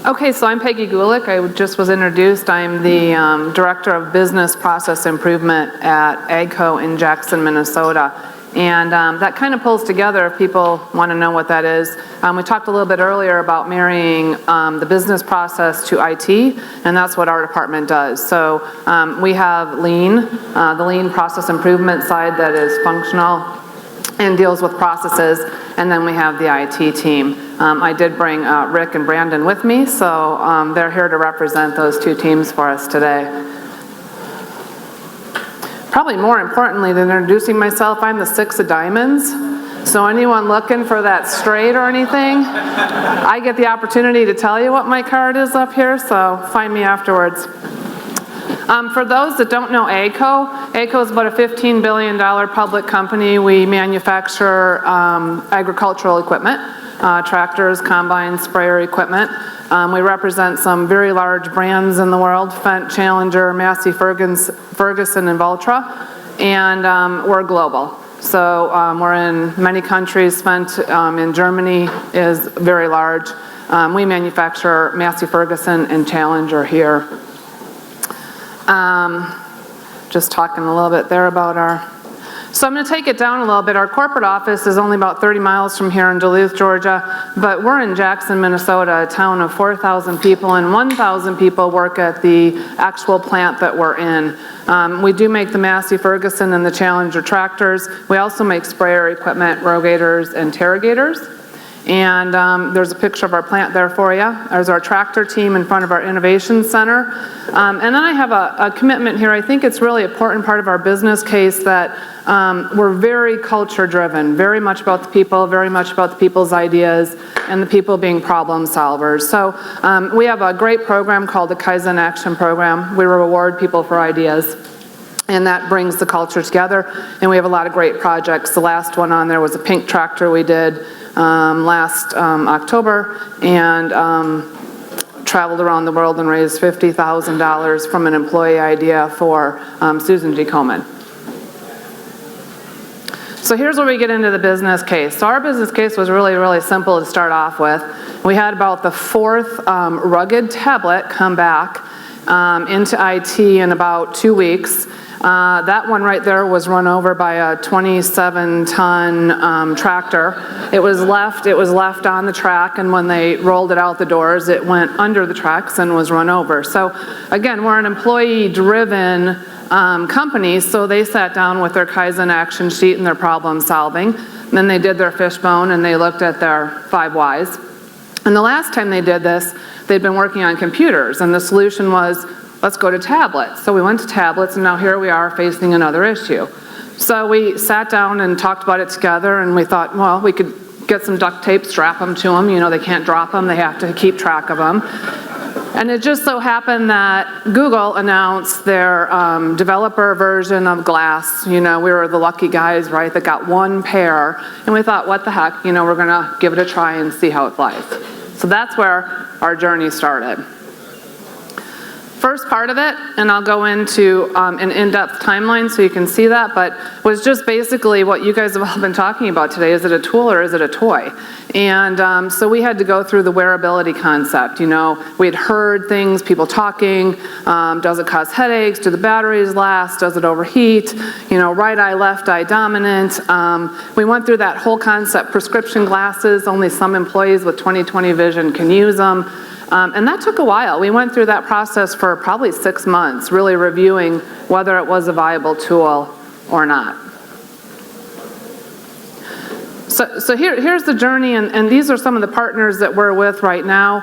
Okay, so I'm Peggy Gulick. I just was introduced. I'm the Director of Business Process Improvement at AGCO in Jackson, Minnesota. And that kind of pulls together, if people want to know what that is. We talked a little bit earlier about marrying the business process to IT, and that's what our department does. So we have Lean, the Lean process improvement side that is functional and deals with processes, and then we have the IT team. I did bring Rick and Brandon with me, so they're here to represent those two teams for us today. Probably more importantly than introducing myself, I'm the 6 of diamonds. So anyone looking for that straight or anything, I get the opportunity to tell you what my card is up here, so find me afterwards. For those that don't know AGCO is about a $15 billion public company. We manufacture agricultural equipment, tractors, combines, sprayer equipment. We represent some very large brands in the world, Fendt, Challenger, Massey Ferguson, and Valtra, and we're global. So we're in many countries. Fendt in Germany is very large. We manufacture Massey Ferguson and Challenger here. Just talking a little bit there about so I'm going to take it down a little bit. Our corporate office is only about 30 miles from here in Duluth, Georgia, but we're in Jackson, Minnesota, a town of 4,000 people, and 1,000 people work at the actual plant that we're in. We do make the Massey Ferguson and the Challenger tractors. We also make sprayer equipment, rogators, and terrigators. And there's a picture of our plant there for you. There's our tractor team in front of our innovation center. And then I have a commitment here. I think it's really an important part of our business case that we're very culture driven, very much about the people, very much about the people's ideas, and the people being problem solvers. So we have a great program called the Kaizen Action Program. We reward people for ideas, and that brings the culture together. And we have a lot of great projects. The last one on there was a pink tractor we did last October, and traveled around the world and raised $50,000 from an employee idea for Susan G. Komen. So here's where we get into the business case. So our business case was really, really simple to start off with. We had about the 4th rugged tablet come back into IT in about 2 weeks. That one right there was run over by a 27-ton tractor. It was left on the track, and when they rolled it out the doors, it went under the tracks and was run over. So again, we're an employee-driven company, so they sat down with their Kaizen action sheet and their problem solving. And then they did their fishbone and they looked at their 5 whys. And the last time they did this, they'd been working on computers, and the solution was, let's go to tablets. So we went to tablets, and now here we are facing another issue. So we sat down and talked about it together, and we thought, well, we could get some duct tape, strap them to them. You know, they can't drop them. They have to keep track of them. And it just so happened that Google announced their developer version of Glass. You know, we were the lucky guys, right, that got 1 pair. And we thought, what the heck, you know, we're going to give it a try and see how it flies. So that's where our journey started. First part of it, and I'll go into an in-depth timeline so you can see that, but was just basically what you guys have all been talking about today. Is it a tool or is it a toy? And so we had to go through the wearability concept. You know, we had heard things, people talking, does it cause headaches? Do the batteries last? Does it overheat? You know, right eye, left eye dominant. We went through that whole concept. Prescription glasses, only some employees with 20/20 vision can use them. And that took a while. We went through that process for probably 6 months, really reviewing whether it was a viable tool or not. So here's the journey, and these are some of the partners that we're with right now.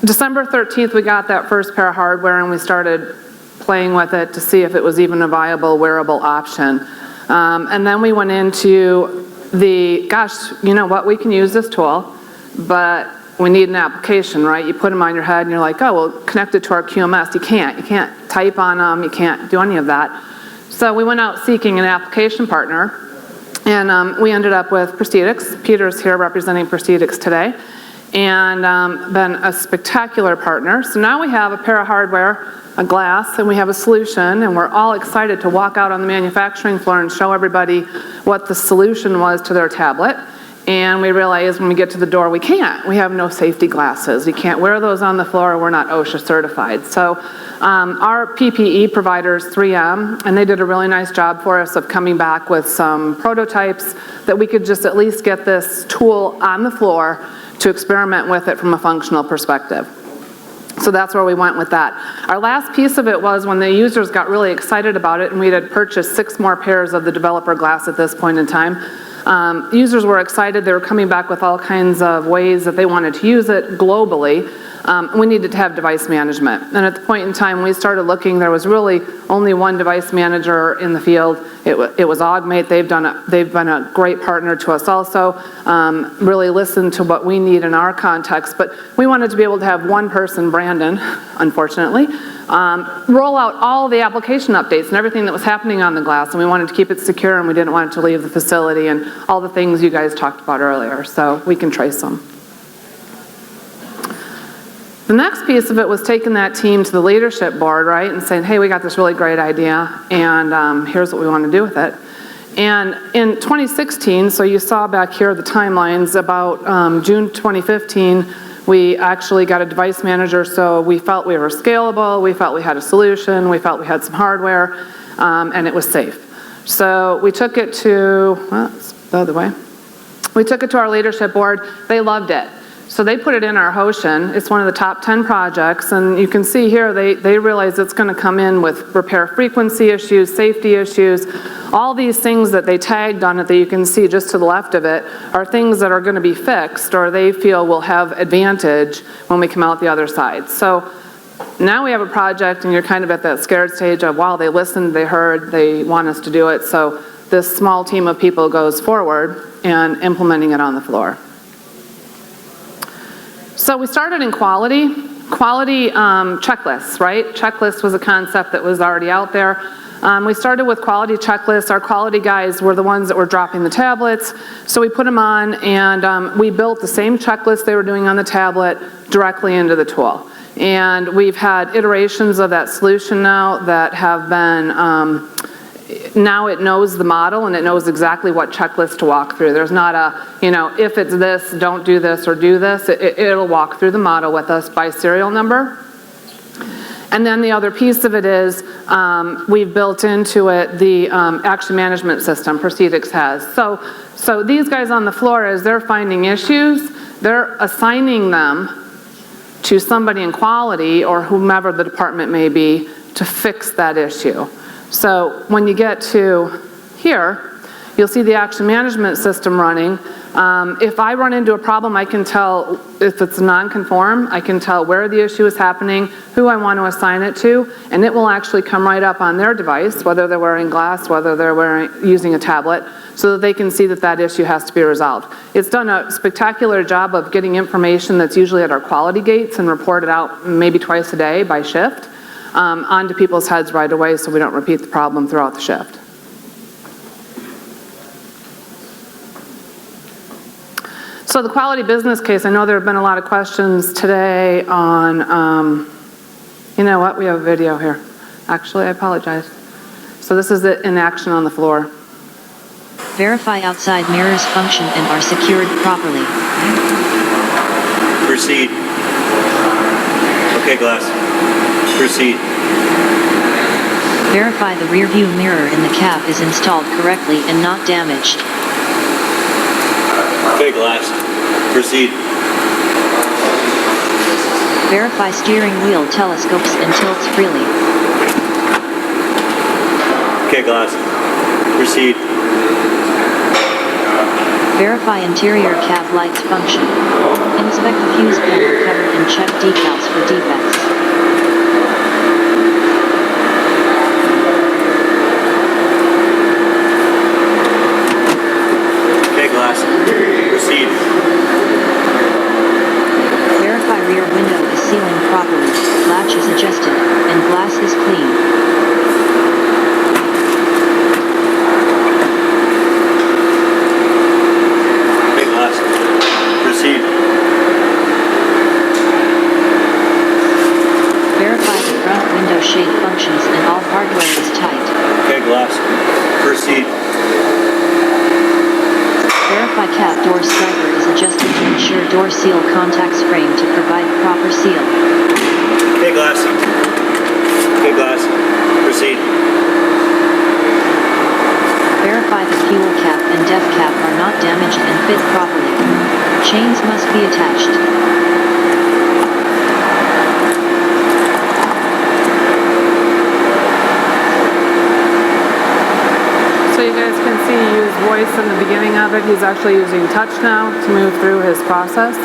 December 13th, we got that first pair of hardware, and we started playing with it to see if it was even a viable wearable option. And then we went into gosh, you know what, we can use this tool, but we need an application, right? You put them on your head and you're like, oh, well, connect it to our QMS. You can't type on them, you can't do any of that. So we went out seeking an application partner, and we ended up with Proceedix. Peter's here representing Proceedix today, and been a spectacular partner. So now we have a pair of hardware, a glass, and we have a solution, and we're all excited to walk out on the manufacturing floor and show everybody what the solution was to their tablet. And we realized when we get to the door, we can't. We have no safety glasses. You can't wear those on the floor. We're not OSHA certified. So our PPE provider is 3M, and they did a really nice job for us of coming back with some prototypes that we could just at least get this tool on the floor to experiment with it from a functional perspective. So that's where we went with that. Our last piece of it was when the users got really excited about it, and we had purchased 6 more pairs of the developer glass at this point in time. Users were excited. They were coming back with all kinds of ways that they wanted to use it globally. We needed to have device management. And at the point in time we started looking, there was really only one device manager in the field. It was Augmate. They've been a great partner to us also, really listened to what we need in our context. But we wanted to be able to have one person, Brandon, unfortunately, roll out all the application updates and everything that was happening on the glass, and we wanted to keep it secure, and we didn't want it to leave the facility, and all the things you guys talked about earlier, so we can trace them. The next piece of it was taking that team to the leadership board, right, and saying, hey, we got this really great idea, and here's what we want to do with it. And in 2016, so you saw back here the timelines, about June 2015, we actually got a device manager, so we felt we were scalable, we felt we had a solution, we felt we had some hardware, and it was safe. So we took it to, well, it's the other way. We took it to our leadership board. They loved it. So they put it in our Hoshin. It's one of the top 10 projects, and you can see here they realize it's going to come in with repair frequency issues, safety issues. All these things that they tagged on it that you can see just to the left of it are things that are going to be fixed, or they feel will have advantage when we come out the other side. So now we have a project, and you're kind of at that scared stage of, wow, they listened, they heard, they want us to do it. So this small team of people goes forward and implementing it on the floor. So we started in quality checklists, right? Checklist was a concept that was already out there. We started with quality checklists. Our quality guys were the ones that were dropping the tablets, so we put them on, and we built the same checklist they were doing on the tablet directly into the tool. And we've had iterations of that solution now that have been, now it knows the model and it knows exactly what checklist to walk through. There's not a, if it's this, don't do this or do this. It'll walk through the model with us by serial number. And then the other piece of it is we've built into it the action management system Proceedix has. So these guys on the floor, as they're finding issues, they're assigning them to somebody in quality or whomever the department may be to fix that issue. So when you get to here, you'll see the action management system running. If I run into a problem, I can tell if it's non-conform, I can tell where the issue is happening, who I want to assign it to, and it will actually come right up on their device, whether they're wearing glass, whether they're using a tablet, so that they can see that that issue has to be resolved. It's done a spectacular job of getting information that's usually at our quality gates and reported out maybe twice a day by shift onto people's heads right away, so we don't repeat the problem throughout the shift. So the quality business case, I know there have been a lot of questions today on, you know what, we have a video here. Actually, I apologize. So this is it in action on the floor. Verify outside mirrors function and are secured properly. Proceed. Okay, glass. Proceed. Verify the rear view mirror in the cab is installed correctly and not damaged. Okay, glass. Proceed. Verify steering wheel telescopes and tilts freely. Okay, glass. Proceed. Verify interior cab lights function. Inspect the fuse panel cover and check decals for defects. Okay, glass. Proceed. Verify rear window is sealing properly, latch is adjusted, and glass is clean. Proceed. Verify the front window shade functions and all hardware is tight. Okay, glass. Proceed. Verify Verify cap door striker is adjusted to ensure door seal contacts frame to provide proper seal. Okay, glass. Okay, glass. Proceed. Verify the fuel cap and def cap are not damaged and fit properly. Chains must be attached. So you guys can see he used voice in the beginning of it. He's actually using touch now to move through his process.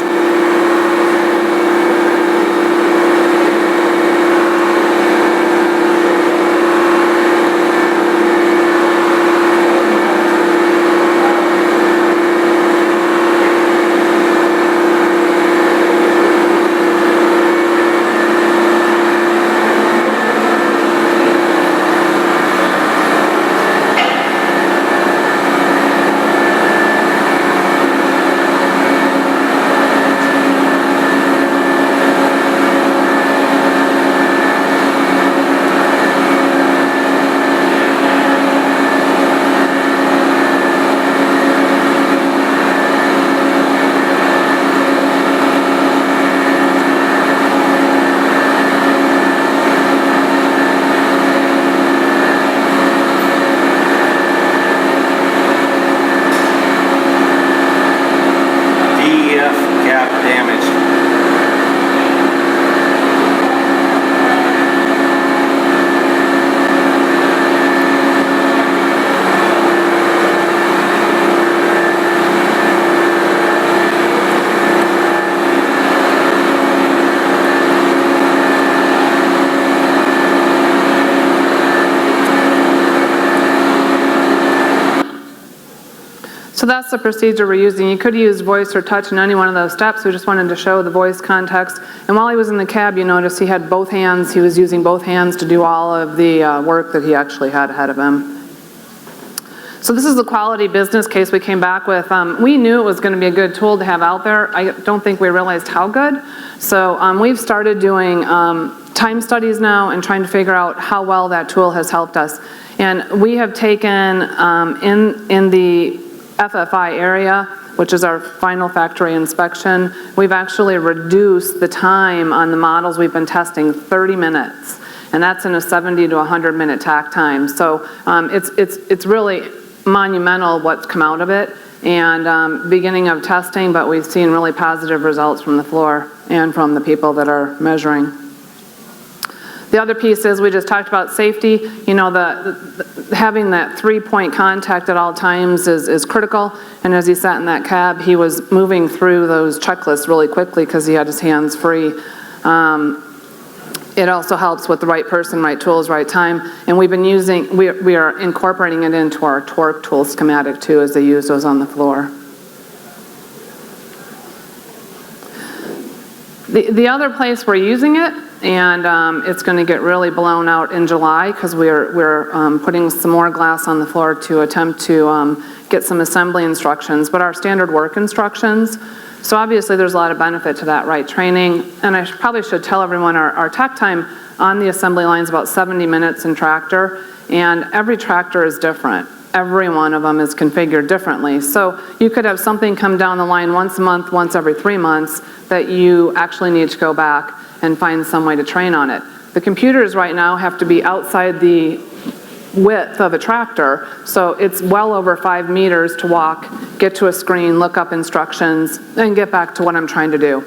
So that's the procedure we're using. You could use voice or touch in any one of those steps. We just wanted to show the voice context. And while he was in the cab, you notice he had both hands. He was using both hands to do all of the work that he actually had ahead of him. So this is the quality business case we came back with. We knew it was going to be a good tool to have out there. I don't think we realized how good. So we've started doing time studies now and trying to figure out how well that tool has helped us. And we have taken in the FFI area, which is our final factory inspection, we've actually reduced the time on the models we've been testing 30 minutes. And that's in a 70 to 100 minute tack time. So it's really monumental what's come out of it. And beginning of testing, but we've seen really positive results from the floor and from the people that are measuring. The other piece is we just talked about safety. You know, having that 3-point contact at all times is critical. And as he sat in that cab, he was moving through those checklists really quickly because he had his hands free. It also helps with the right person, right tools, right time. And we've been using, we are incorporating it into our torque tool schematic too as they use those on the floor. The other place we're using it, and it's going to get really blown out in July because we're putting some more glass on the floor to attempt to get some assembly instructions, but our standard work instructions. So obviously there's a lot of benefit to that, right? Training, and I probably should tell everyone our takt time on the assembly line is about 70 minutes in tractor, and every tractor is different. Every one of them is configured differently. So you could have something come down the line once a month, once every 3 months, that you actually need to go back and find some way to train on it. The computers right now have to be outside the width of a tractor, so it's well over 5 meters to walk, get to a screen, look up instructions, and get back to what I'm trying to do.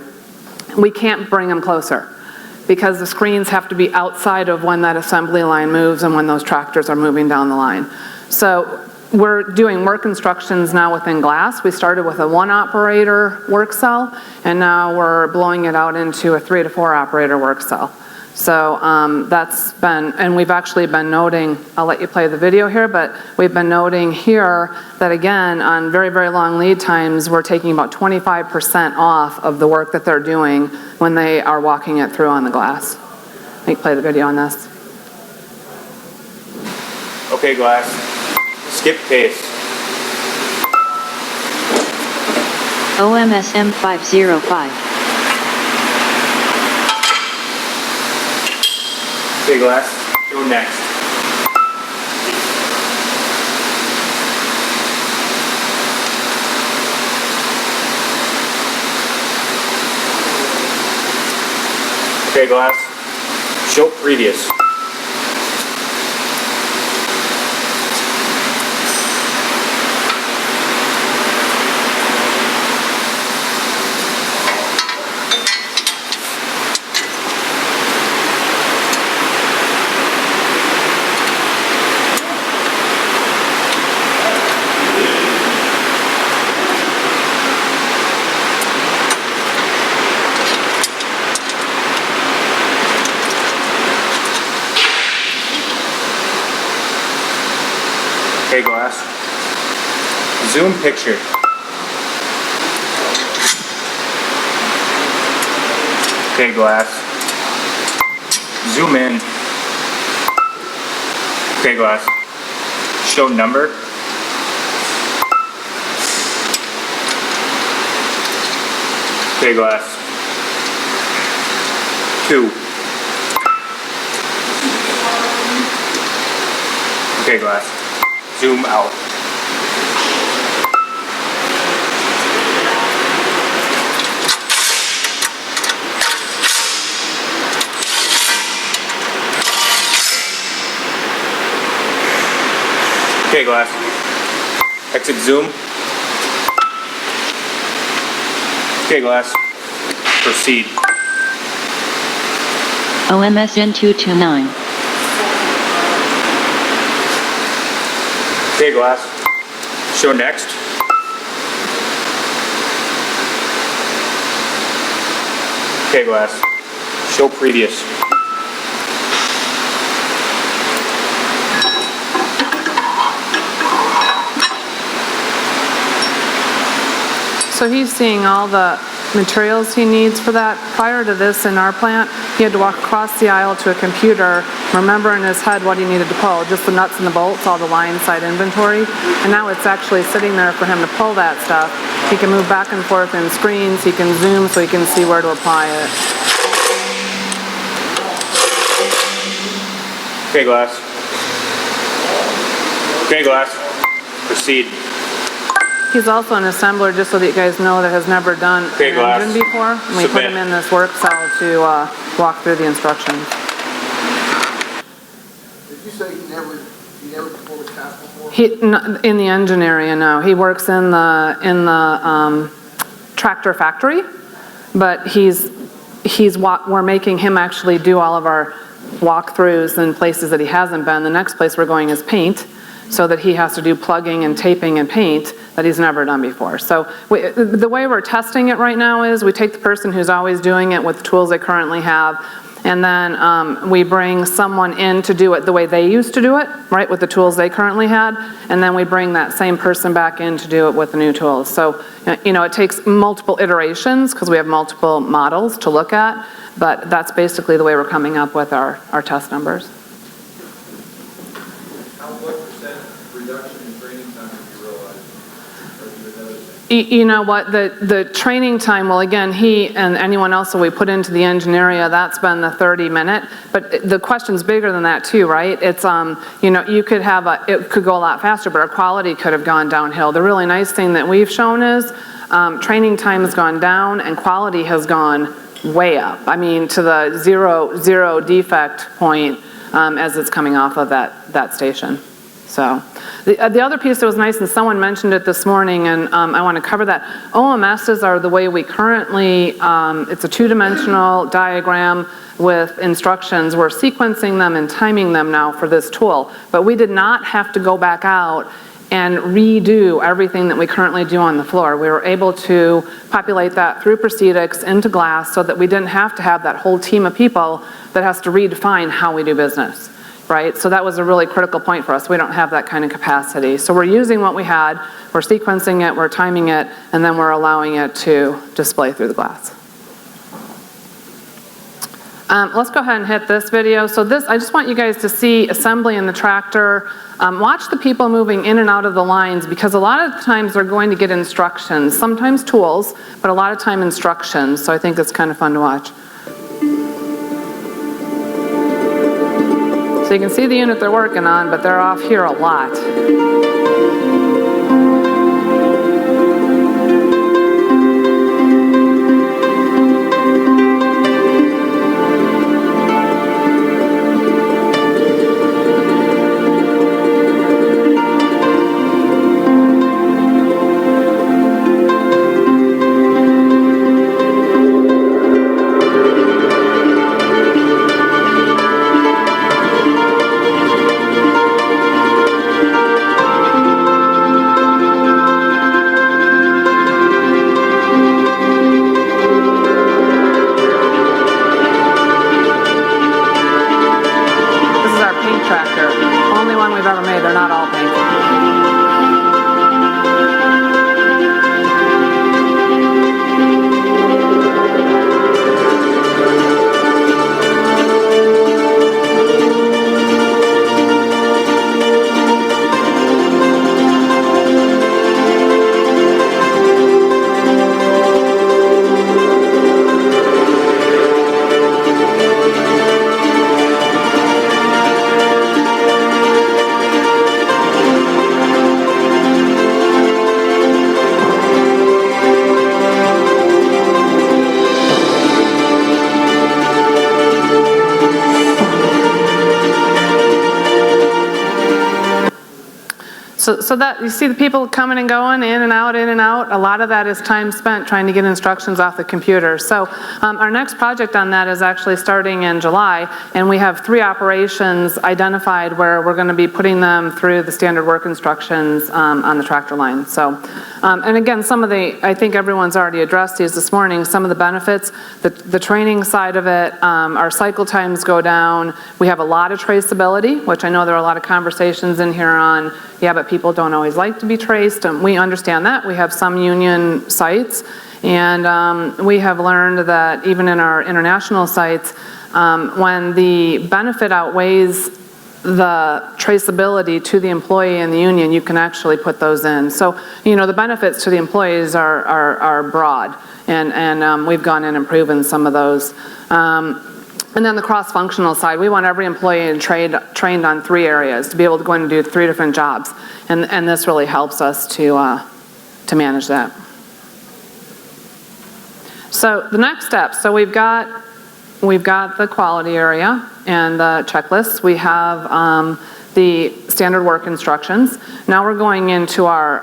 We can't bring them closer because the screens have to be outside of when that assembly line moves and when those tractors are moving down the line. So we're doing work instructions now within glass. We started with a 1-operator work cell, and now we're blowing it out into a 3 to 4 operator work cell. So that's been, and we've actually been noting, I'll let you play the video here, but we've been noting here that again, on very, very long lead times, we're taking about 25% off of the work that they're doing when they are walking it through on the glass. Let me play the video on this. Okay, glass. Skip case. OMSM 505. Okay, glass. Go next. Okay, glass. Show previous. Okay, glass. Zoom picture. Okay, glass. Zoom in. Okay, glass. Show number. Okay, glass. 2. Okay, glass. Zoom out. Okay, glass. Exit zoom. Okay, glass. Proceed. OMSN 229. Okay, glass. Show next. Okay, glass. Show previous. So he's seeing all the materials he needs for that. Prior to this in our plant, he had to walk across the aisle to a computer, remember in his head what he needed to pull, just the nuts and the bolts, all the line side inventory. And now it's actually sitting there for him to pull that stuff. He can move back and forth in screens, he can zoom so he can see where to apply it. Okay, glass. Okay, glass. Proceed. He's also an assembler, just so that you guys know, that has never done Okay, an glass. engine before. And we put Submit. him in this work cell to walk through the instructions. Did you say he never pulled a cast before? In the engine area, no. He works in the tractor factory, but we're making him actually do all of our walkthroughs in places that he hasn't been. The next place we're going is paint, so that he has to do plugging and taping and paint that he's never done before. So the way we're testing it right now is we take the person who's always doing it with the tools they currently have, and then we bring someone in to do it the way they used to do it, right, with the tools they currently had, and then we bring that same person back in to do it with the new tools. So, you know, it takes multiple iterations because we have multiple models to look at, but that's basically the way we're coming up with our test numbers. What percent reduction in training time have you realized? Or have you been noticing? You know what, the training time, well, again, he and anyone else that we put into the engine area, that's been the 30-minute, but the question's bigger than that too, right? It's, you know, you could have it could go a lot faster, but our quality could have gone downhill. The really nice thing that we've shown is training time has gone down and quality has gone way up. I mean, to the zero defect point as it's coming off of that station. So the other piece that was nice, and someone mentioned it this morning, and I want to cover that. OMSs are the way we currently, it's a two-dimensional diagram with instructions. We're sequencing them and timing them now for this tool, but we did not have to go back out and redo everything that we currently do on the floor. We were able to populate that through Proceedix into Glass so that we didn't have to have that whole team of people that has to redefine how we do business. Right? So that was a really critical point for us. We don't have that kind of capacity. So we're using what we had, we're sequencing it, we're timing it, and then we're allowing it to display through the glass. Let's go ahead and hit this video. So this, I just want you guys to see assembly in the tractor. Watch the people moving in and out of the lines, because a lot of times they're going to get instructions, sometimes tools, but a lot of time instructions. So I think it's kind of fun to watch. So you can see the unit they're working on, but they're off here a lot. one we've ever made. They're not all painted. So that, you see the people coming and going, in and out, a lot of that is time spent trying to get instructions off the computer. So our next project on that is actually starting in July, and we have 3 operations identified where we're gonna be putting them through the standard work instructions on the tractor line. So, and again, some of the, I think everyone's already addressed these this morning, some of the benefits, the training side of it, our cycle times go down, we have a lot of traceability, which I know there are a lot of conversations in here on, yeah, but people don't always like to be traced, and we understand that. We have some union sites, and we have learned that even in our international sites, when the benefit outweighs the traceability to the employee and the union, you can actually put those in. So, you know, the benefits to the employees are broad, and we've gone in and proven some of those. And then the cross-functional side, we want every employee trained on 3 areas to be able to go in and do 3 different jobs. And this really helps us to manage that. So the next step, so we've got the quality area and the checklists. We have the standard work instructions. Now we're going into our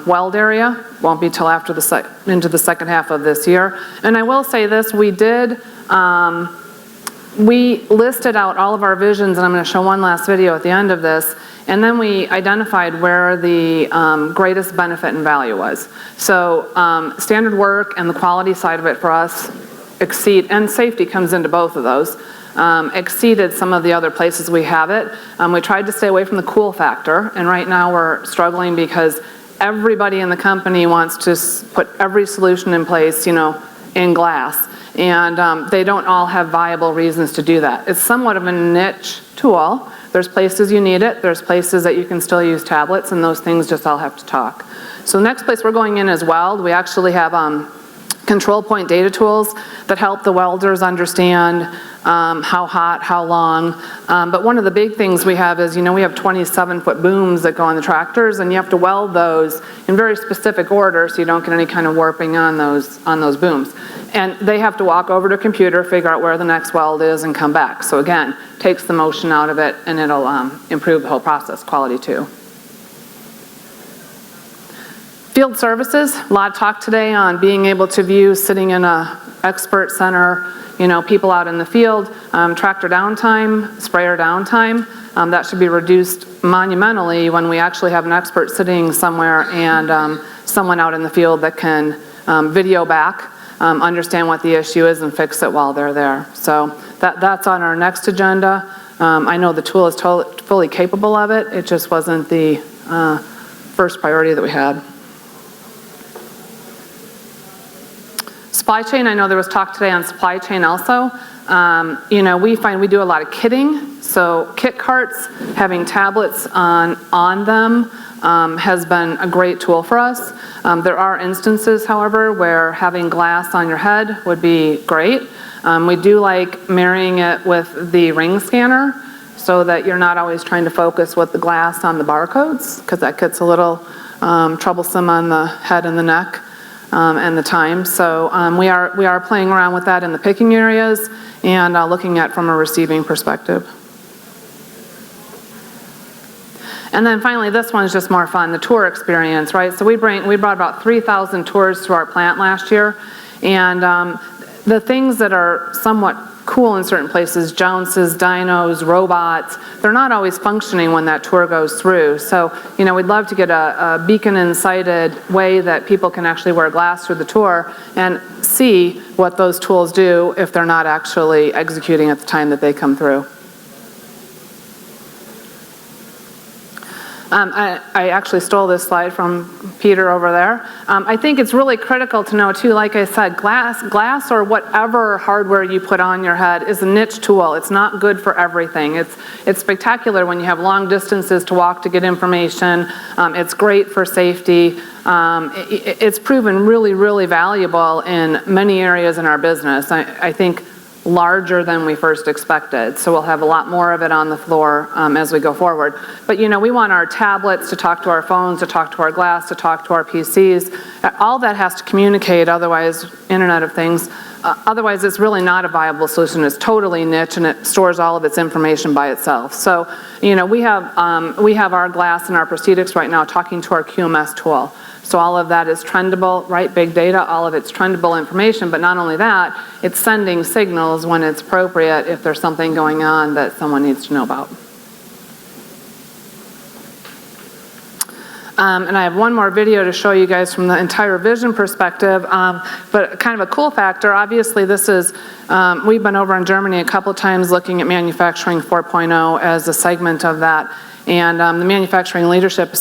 weld area. Won't be till after into the second half of this year. And I will say this, we listed out all of our visions, and I'm going to show one last video at the end of this, and then we identified where the greatest benefit and value was. So standard work and the quality side of it for us exceed, and safety comes into both of those, exceeded some of the other places we have it. We tried to stay away from the cool factor, and right now we're struggling because everybody in the company wants to put every solution in place, you know, in glass. And they don't all have viable reasons to do that. It's somewhat of a niche tool. There's places you need it, there's places that you can still use tablets, and those things just all have to talk. So the next place we're going in is weld. We actually have control point data tools that help the welders understand how hot, how long. But one of the big things we have is, you know, we have 27-foot booms that go on the tractors, and you have to weld those in very specific order so you don't get any kind of warping on those booms. And they have to walk over to a computer, figure out where the next weld is, and come back. So again, takes the motion out of it, and it'll improve the whole process, quality too. Field services, a lot of talk today on being able to view sitting in a expert center, you know, people out in the field, tractor downtime, sprayer downtime. That should be reduced monumentally when we actually have an expert sitting somewhere and someone out in the field that can video back, understand what the issue is and fix it while they're there. So that's on our next agenda. I know the tool is fully capable of it. It just wasn't the first priority that we had. Supply chain, I know there was talk today on supply chain also. You know, we find we do a lot of kitting. So kit carts, having tablets on them has been a great tool for us. There are instances, however, where having glass on your head would be great. We do like marrying it with the ring scanner so that you're not always trying to focus with the glass on the barcodes, because that gets a little troublesome on the head and the neck and the time. So we are playing around with that in the picking areas and looking at from a receiving perspective. And then finally, this one's just more fun, the tour experience, right? So we brought about 3,000 tours to our plant last year, and the things that are somewhat cool in certain places, jounces, dynos, robots, they're not always functioning when that tour goes through. So, you know, we'd love to get a beacon-incited way that people can actually wear glass through the tour and see what those tools do if they're not actually executing at the time that they come through. I actually stole this slide from Peter over there. I think it's really critical to know too, like I said, glass or whatever hardware you put on your head is a niche tool. It's not good for everything. It's spectacular when you have long distances to walk to get information. It's great for safety. It's proven really, really valuable in many areas in our business. I think larger than we first expected. So we'll have a lot more of it on the floor as we go forward. But we want our tablets to talk to our phones, to talk to our glass, to talk to our PCs. All that has to communicate, otherwise, Internet of Things. Otherwise, it's really not a viable solution. It's totally niche and it stores all of its information by itself. So, we have our glass and our Proceedix right now talking to our QMS tool. So all of that is trendable, right? Big data, all of it's trendable information, but not only that, it's sending signals when it's appropriate if there's something going on that someone needs to know about. And I have one more video to show you guys from the entire vision perspective, but kind of a cool factor, obviously this is, we've been over in Germany a couple times looking at Manufacturing 4.0 as a segment of that. And the Manufacturing Leadership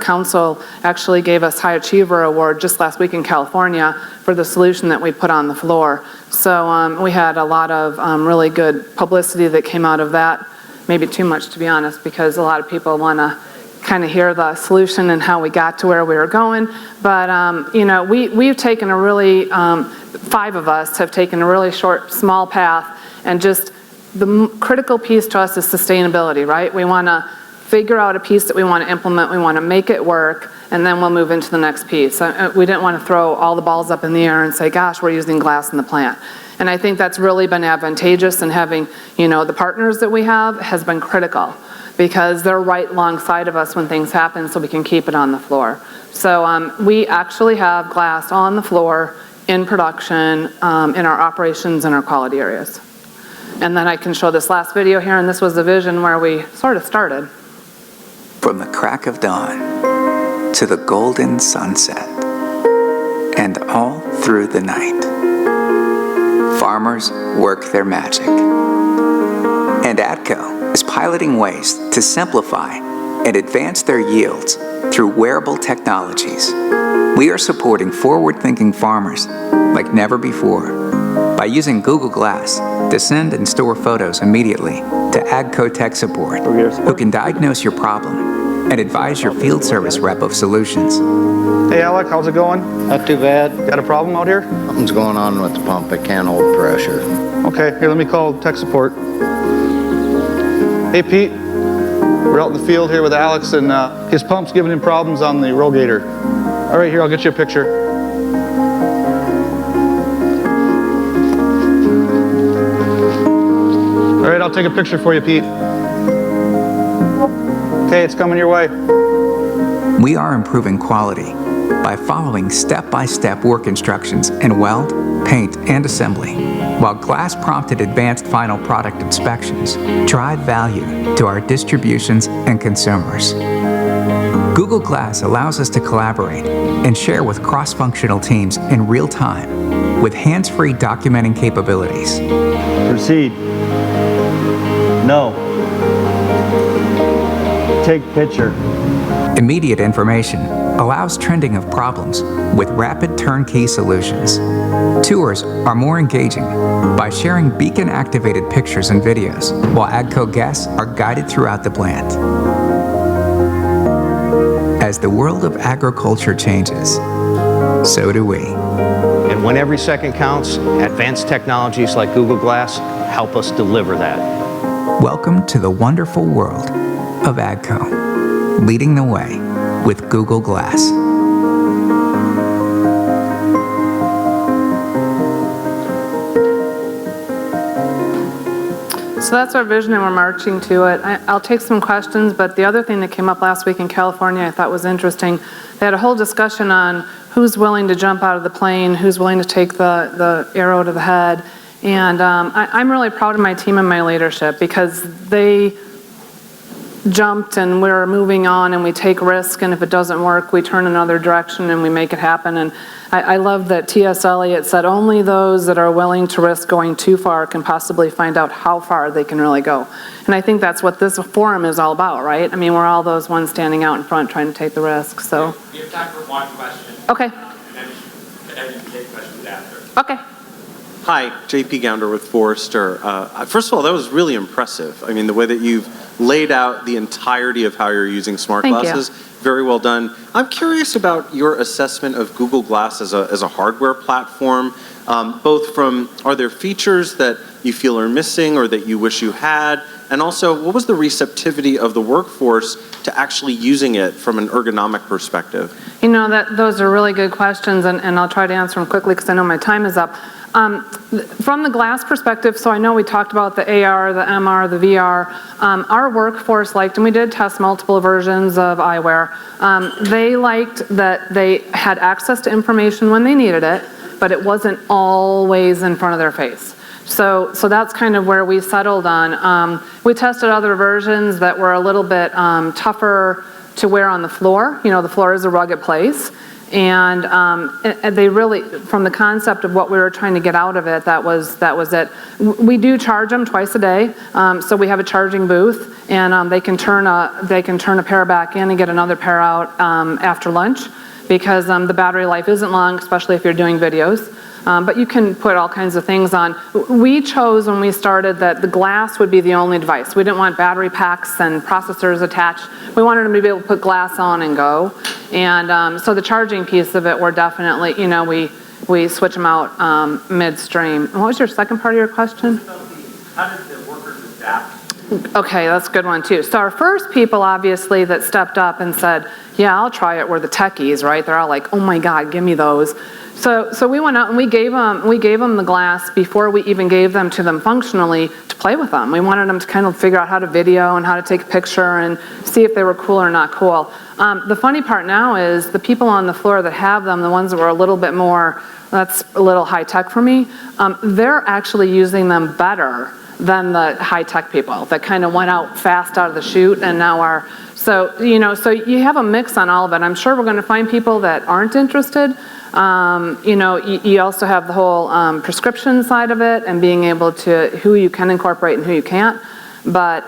Council actually gave us High Achiever Award just last week in California for the solution that we put on the floor. So we had a lot of really good publicity that came out of that. Maybe too much, to be honest, because a lot of people want to kind of hear the solution and how we got to where we were going. But we've taken a really, 5 of us have taken a really short, small path, and just the critical piece to us is sustainability, right? We want to figure out a piece that we want to implement, we want to make it work, and then we'll move into the next piece. We didn't want to throw all the balls up in the air and say, gosh, we're using glass in the plant. And I think that's really been advantageous, and having, the partners that we have has been critical because they're right alongside of us when things happen so we can keep it on the floor. So we actually have glass on the floor in production in our operations and our quality areas. And then I can show this last video here, and this was the vision where we sort of started. From the crack of dawn to the golden sunset, and all through the night, farmers work their magic. And AGCO is piloting ways to simplify and advance their yields through wearable technologies. We are supporting forward-thinking farmers like never before by using Google Glass to send and store photos immediately to AGCO Tech Support, who can diagnose your problem and advise your field service rep of solutions. Hey Alec, how's it going? Not too bad. Got a problem out here? Something's going on with the pump. It can't hold pressure. Okay, here, let me call tech support. Hey Pete, we're out in the field here with Alex, and his pump's giving him problems on the rogator. All right, here, I'll get you a picture. All right, I'll take a picture for you, Pete. Okay, it's coming your way. We are improving quality by following step-by-step work instructions in weld, paint, and assembly, while glass-prompted advanced final product inspections drive value to our distributions and consumers. Google Glass allows us to collaborate and share with cross-functional teams in real time with hands-free documenting capabilities. Proceed. No. Take picture. Immediate information allows trending of problems with rapid turnkey solutions. Tours are more engaging by sharing beacon-activated pictures and videos, while AGCO guests are guided throughout the plant. As the world of agriculture changes, so do we. And when every second counts, advanced technologies like Google Glass help us deliver that. Welcome to the wonderful world of AGCO, leading the way with Google Glass. So that's our vision, and we're marching to it. I'll take some questions, but the other thing that came up last week in California I thought was interesting, they had a whole discussion on who's willing to jump out of the plane, who's willing to take the arrow to the head. And I'm really proud of my team and my leadership because they jumped and we're moving on and we take risk, and if it doesn't work, we turn another direction and we make it happen. And I love that T.S. Eliot said, only those that are willing to risk going too far can possibly find out how far they can really go. And I think that's what this forum is all about, right? I mean, we're all those ones standing out in front trying to take the risk, so. We have time for one question. Okay. And then you can take questions after. Okay. Hi, JP Gounder with Forrester. First of all, that was really impressive. I mean, the way that you've laid out the entirety of how you're using smart Thank glasses, very well done. I'm curious about your assessment of Google Glass as a hardware platform, both from, are there features that you feel are missing or that you wish you had? And also, what was the receptivity of the workforce to actually using it from an ergonomic perspective? You know, those are really good questions, and I'll try to answer them quickly because I know my time is up. From the glass perspective, so I know we talked about the AR, the MR, the VR. Our workforce liked, and we did test multiple versions of eyewear. They liked that they had access to information when they needed it, but it wasn't always in front of their face. So that's kind of where we settled on. We tested other versions that were a little bit tougher to wear on the floor. You know, the floor is a rugged place. And they really, from the concept of what we were trying to get out of it, that was it. We do charge them twice a day, so we have a charging booth, and they can turn a pair back in and get another pair out after lunch, because the battery life isn't long, especially if you're doing videos. But you can put all kinds of things on. We chose when we started that the glass would be the only device. We didn't want battery packs and processors attached. We wanted them to be able to put glass on and go. And so the charging piece of it, we're definitely, you know, we switch them out midstream. What was your second part of your question? How did the workers adapt? Okay, that's a good one too. So our first people, obviously, that stepped up and said, yeah, I'll try it, were the techies, right? They're all like, oh my God, give me those. So we went out and we gave them the glass before we even gave them to them functionally to play with them. We wanted them to kind of figure out how to video and how to take a picture and see if they were cool or not cool. The funny part now is the people on the floor that have them, the ones that were a little bit more, that's a little high tech for me, they're actually using them better than the high tech people that kind of went out fast out of the chute and now are, so you have a mix on all of it. I'm sure we're going to find people that aren't interested. You know, you also have the whole prescription side of it and being able to, who you can incorporate and who you can't. But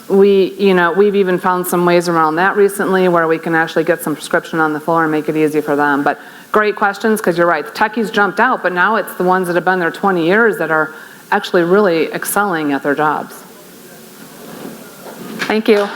we've even found some ways around that recently where we can actually get some prescription on the floor and make it easy for them. But great questions, because you're right, the techies jumped out, but now it's the ones that have been there 20 years that are actually really excelling at their jobs. Thank you.